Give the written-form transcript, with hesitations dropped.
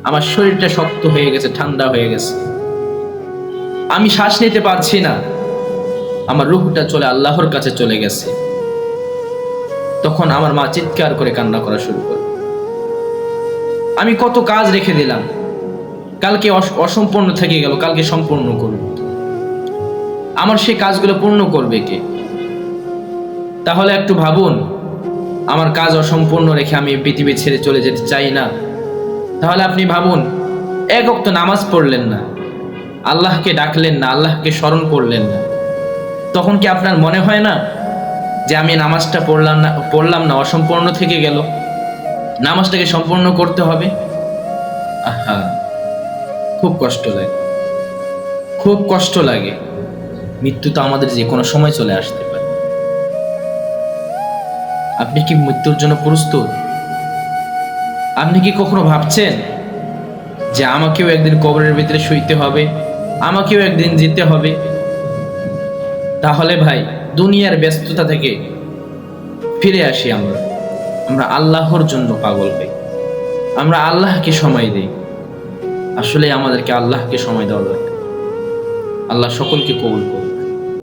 আমার শরীরটা শক্ত হয়ে গেছে, ঠান্ডা হয়ে গেছে, আমি শ্বাস নিতে পারছি না, আমার রূহটা চলে আল্লাহর কাছে চলে গেছে। তখন আমার মা চিৎকার করে কান্না করা শুরু করে। আমি কত কাজ রেখে দিলাম, কালকে অসম্পূর্ণ থেকে গেল, কালকে সম্পূর্ণ করব। আমার সেই কাজগুলো পূর্ণ করবে কে? তাহলে একটু ভাবুন, আমার কাজ অসম্পূর্ণ রেখে আমি পৃথিবী ছেড়ে চলে যেতে চাই না। তাহলে আপনি ভাবুন, এক ওয়াক্ত নামাজ পড়লেন না, আল্লাহকে ডাকলেন না, আল্লাহকে স্মরণ করলেন না, তখন কি আপনার মনে হয় না যে আমি নামাজটা পড়লাম না, অসম্পূর্ণ থেকে গেল, নামাজটাকে সম্পূর্ণ করতে হবে? আহা, খুব কষ্ট লাগে, খুব কষ্ট লাগে। মৃত্যু তো আমাদের যে কোনো সময় চলে আসতে পারে। আপনি কি মৃত্যুর জন্য প্রস্তুত? আপনি কি কখনো ভাবছেন যে আমাকেও একদিন কবরের ভিতরে শুইতে হবে, আমাকেও একদিন যেতে হবে? তাহলে ভাই, দুনিয়ার ব্যস্ততা থেকে ফিরে আসি। আমরা আল্লাহর জন্য পাগল হই, আমরা আল্লাহকে সময় দিই। আসলে আমাদেরকে আল্লাহকে সময় দেওয়া দরকার। আল্লাহ সকলকে কবুল করুন।